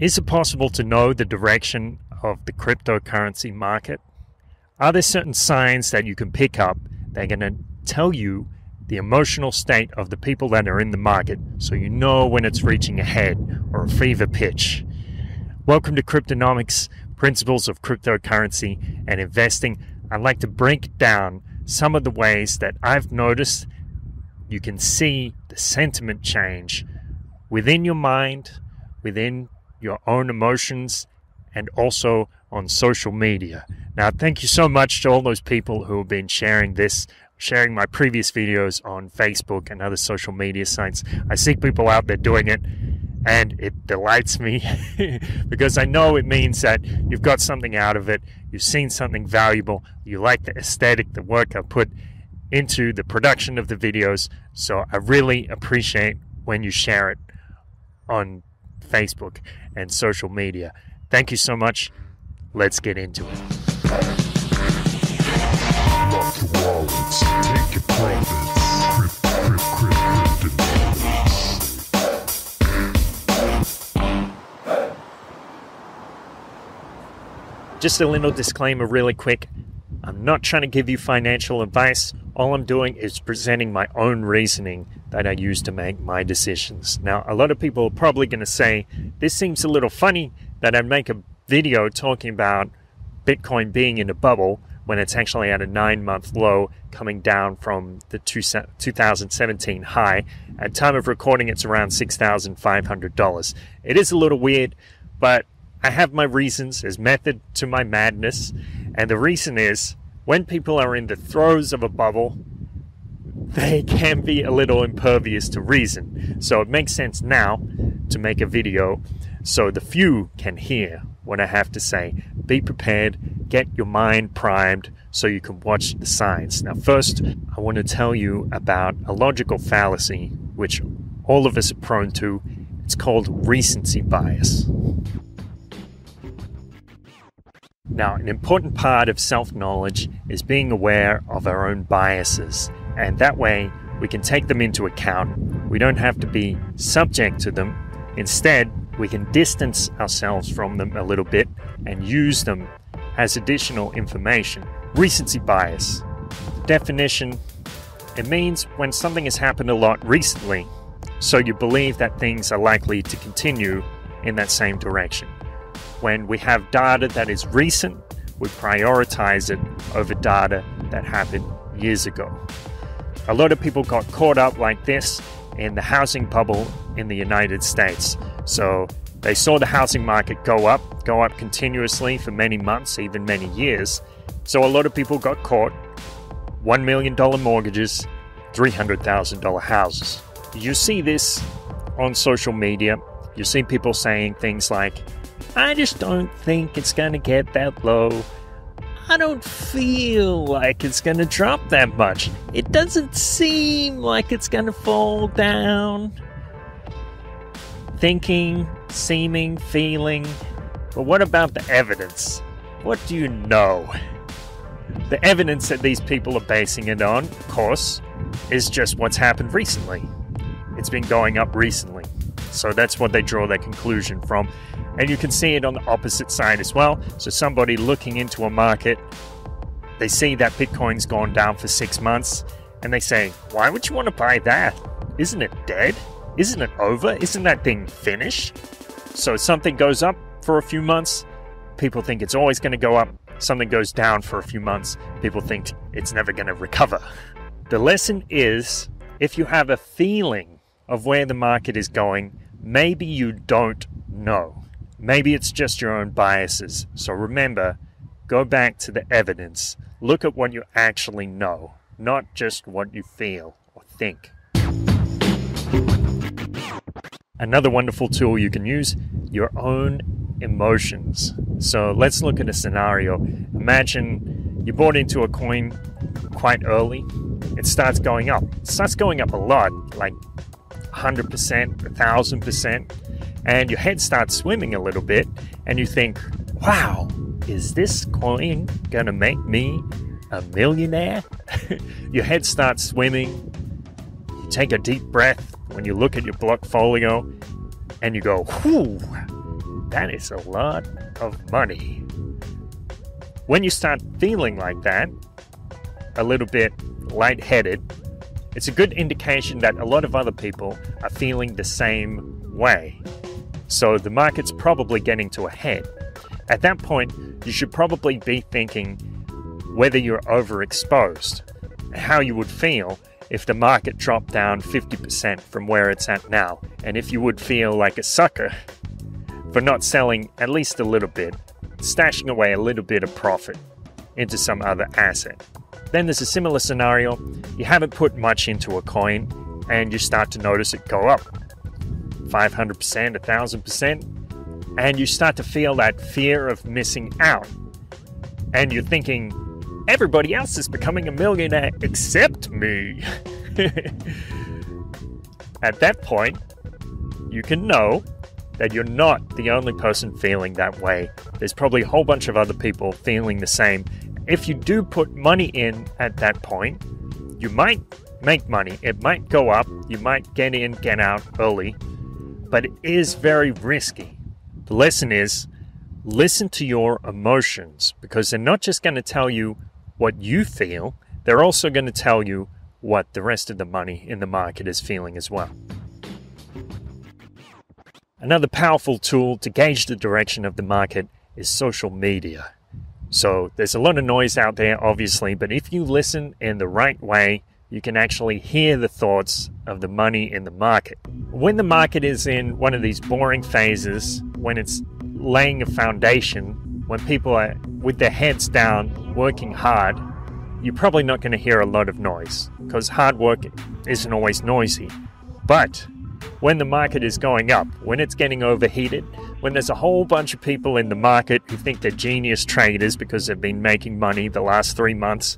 Is it possible to know the direction of the cryptocurrency market? Are there certain signs that you can pick up that are going to tell you the emotional state of the people that are in the market, so you know when it's reaching a head or a fever pitch? Welcome to Cryptonomics, Principles of Cryptocurrency and Investing. I'd like to break down some of the ways that I've noticed you can see the sentiment change within your mind, within your own emotions, and also on social media. Now, thank you so much to all those people who have been sharing my previous videos on Facebook and other social media sites. I see people out there doing it, and it delights me because I know it means that you've got something out of it, you've seen something valuable, you like the aesthetic, the work I put into the production of the videos. So I really appreciate when you share it on Facebook and social media. Thank you so much. Let's get into it. Lock your wallets, take your profits. Just a little disclaimer really quick. I'm not trying to give you financial advice. All I'm doing is presenting my own reasoning that I use to make my decisions. Now, a lot of people are probably going to say, this seems a little funny that I'd make a video talking about Bitcoin being in a bubble when it's actually at a 9-month low, coming down from the 2017 high. At time of recording, it's around $6,500. It is a little weird, but I have my reasons. There's method to my madness. And the reason is, when people are in the throes of a bubble, they can be a little impervious to reason. So it makes sense now to make a video so the few can hear what I have to say. Be prepared, get your mind primed so you can watch the signs. Now first, I want to tell you about a logical fallacy which all of us are prone to. It's called recency bias. Now, an important part of self-knowledge is being aware of our own biases, and that way we can take them into account. We don't have to be subject to them. Instead, we can distance ourselves from them a little bit and use them as additional information. Recency bias. Definition: it means when something has happened a lot recently, so you believe that things are likely to continue in that same direction. When we have data that is recent, we prioritize it over data that happened years ago. A lot of people got caught up like this in the housing bubble in the United States. So they saw the housing market go up continuously for many months, even many years. So a lot of people got caught. $1 million mortgages, $300,000 houses. You see this on social media. You see people saying things like, I just don't think it's going to get that low. I don't feel like it's going to drop that much. It doesn't seem like it's going to fall down. Thinking, seeming, feeling. But what about the evidence? What do you know? The evidence that these people are basing it on, of course, is just what's happened recently. It's been going up recently. So that's what they draw their conclusion from. And you can see it on the opposite side as well. So somebody looking into a market, they see that Bitcoin's gone down for 6 months, and they say, why would you want to buy that? Isn't it dead? Isn't it over? Isn't that thing finished? So something goes up for a few months, people think it's always going to go up. Something goes down for a few months, people think it's never going to recover. The lesson is, if you have a feeling of where the market is going, maybe you don't know. Maybe it's just your own biases. So remember, go back to the evidence. Look at what you actually know, not just what you feel or think. Another wonderful tool you can use, your own emotions. So let's look at a scenario. Imagine you bought into a coin quite early. It starts going up. It starts going up a lot, like 100%, 1,000%. And your head starts swimming a little bit, and you think, wow, is this coin gonna make me a millionaire? Your head starts swimming, you take a deep breath when you look at your portfolio, and you go, whew, That is a lot of money. When you start feeling like that, a little bit lightheaded, it's a good indication that a lot of other people are feeling the same way. So the market's probably getting to a head. At that point, you should probably be thinking whether you're overexposed, how you would feel if the market dropped down 50% from where it's at now, and if you would feel like a sucker for not selling at least a little bit, stashing away a little bit of profit into some other asset. Then there's a similar scenario. You haven't put much into a coin and you start to notice it go up 500%, 1,000%, and you start to feel that fear of missing out. And you're thinking, everybody else is becoming a millionaire except me. At that point, you can know that you're not the only person feeling that way. There's probably a whole bunch of other people feeling the same. If you do put money in at that point, you might make money. It might go up. You might get in, get out early. But it is very risky. The lesson is, listen to your emotions, because they're not just going to tell you what you feel, they're also going to tell you what the rest of the money in the market is feeling as well. Another powerful tool to gauge the direction of the market is social media. So there's a lot of noise out there, obviously, but if you listen in the right way, you can actually hear the thoughts of the money in the market. When the market is in one of these boring phases, when it's laying a foundation, when people are with their heads down, working hard, you're probably not going to hear a lot of noise, because hard work isn't always noisy. But when the market is going up, when it's getting overheated, when there's a whole bunch of people in the market who think they're genius traders because they've been making money the last 3 months,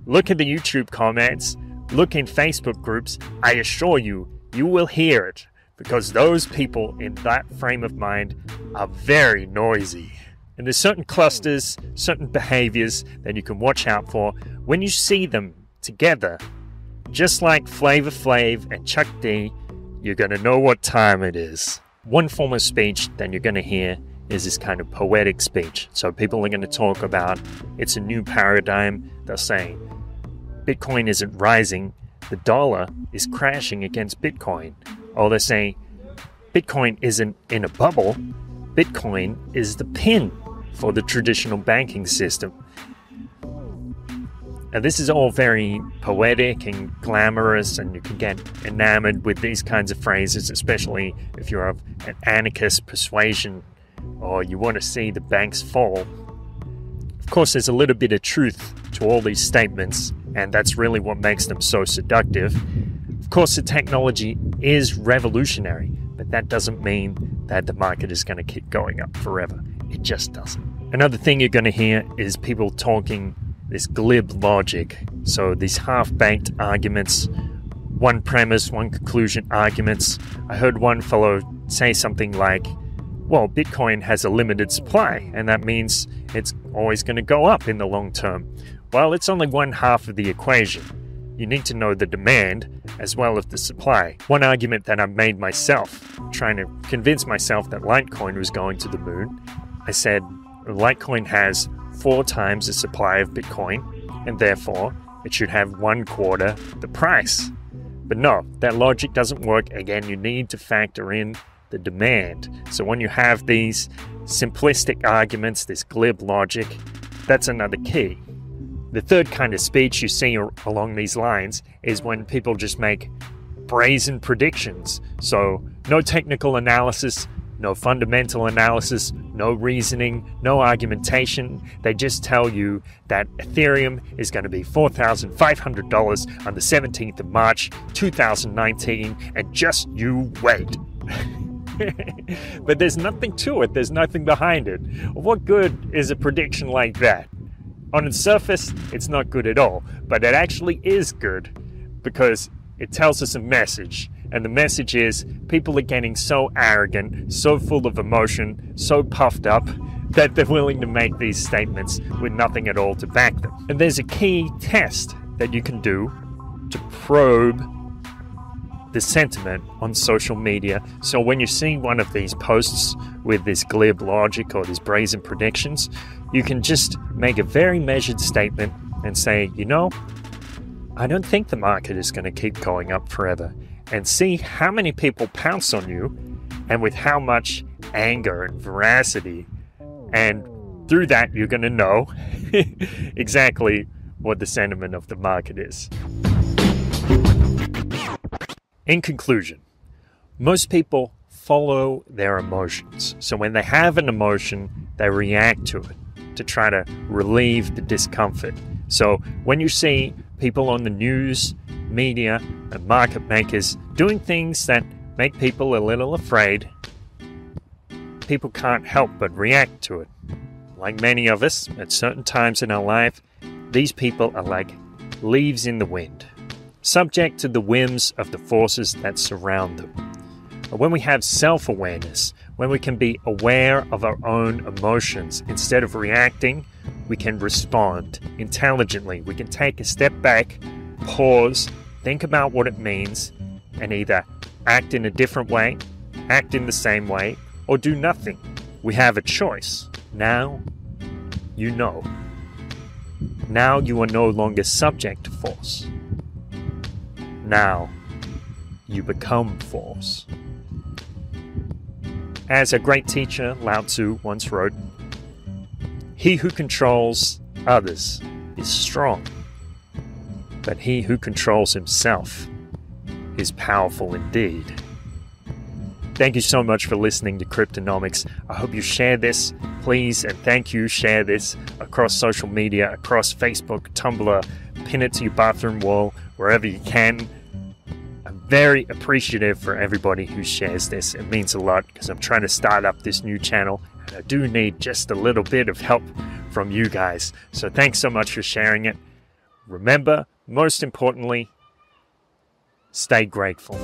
look at the YouTube comments, look in Facebook groups, I assure you, you will hear it, because those people in that frame of mind are very noisy. And there's certain clusters, certain behaviors that you can watch out for. When you see them together, just like Flavor Flav and Chuck D, you're going to know what time it is. One form of speech that you're going to hear is this kind of poetic speech. So people are going to talk about it's a new paradigm. They'll say Bitcoin isn't rising, the dollar is crashing against Bitcoin. Or they say Bitcoin isn't in a bubble, Bitcoin is the pin for the traditional banking system. Now, this is all very poetic and glamorous, and you can get enamored with these kinds of phrases, especially if you're of an anarchist persuasion or you want to see the banks fall. Of course, there's a little bit of truth to all these statements, and that's really what makes them so seductive. Of course, the technology is revolutionary, but that doesn't mean that the market is going to keep going up forever. It just doesn't. Another thing you're going to hear is people talking this glib logic. So these half-baked arguments, one premise, one conclusion arguments. I heard one fellow say something like, well, Bitcoin has a limited supply, and that means it's always going to go up in the long term. Well, it's only one half of the equation. You need to know the demand as well as the supply. One argument that I made myself, trying to convince myself that Litecoin was going to the moon, I said Litecoin has 4 times the supply of Bitcoin, and therefore it should have 1/4 the price. But no, that logic doesn't work. Again, you need to factor in the demand. So when you have these simplistic arguments, this glib logic, that's another key. The third kind of speech you see along these lines is when people just make brazen predictions. So no technical analysis, no fundamental analysis, no reasoning, no argumentation. They just tell you that Ethereum is going to be $4,500 on the 17th of March, 2019, and just you wait. But there's nothing to it. There's nothing behind it. What good is a prediction like that? On its surface, it's not good at all, but it actually is good because it tells us a message. And the message is people are getting so arrogant, so full of emotion, so puffed up that they're willing to make these statements with nothing at all to back them. And there's a key test that you can do to probe the sentiment on social media. So when you see one of these posts with this glib logic or these brazen predictions, you can just make a very measured statement and say, you know, I don't think the market is going to keep going up forever, and see how many people pounce on you and with how much anger and veracity. And through that, you're going to know exactly what the sentiment of the market is. In conclusion, most people follow their emotions. So when they have an emotion, they react to it to try to relieve the discomfort. So when you see people on the news, media, and market makers doing things that make people a little afraid, people can't help but react to it. Like many of us, at certain times in our life, these people are like leaves in the wind, subject to the whims of the forces that surround them. But when we have self-awareness, when we can be aware of our own emotions, instead of reacting, we can respond intelligently. We can take a step back, pause, think about what it means, and either act in a different way, act in the same way, or do nothing. We have a choice. Now, you know. Now you are no longer subject to force. Now, you become force. As a great teacher, Lao Tzu, once wrote, "He who controls others is strong, but he who controls himself is powerful indeed." Thank you so much for listening to Cryptonomics. I hope you share this, please, and thank you. Share this across social media, across Facebook, Tumblr, pin it to your bathroom wall, wherever you can. I'm very appreciative for everybody who shares this. It means a lot because I'm trying to start up this new channel, and I do need just a little bit of help from you guys. So thanks so much for sharing it. Remember, most importantly, stay grateful.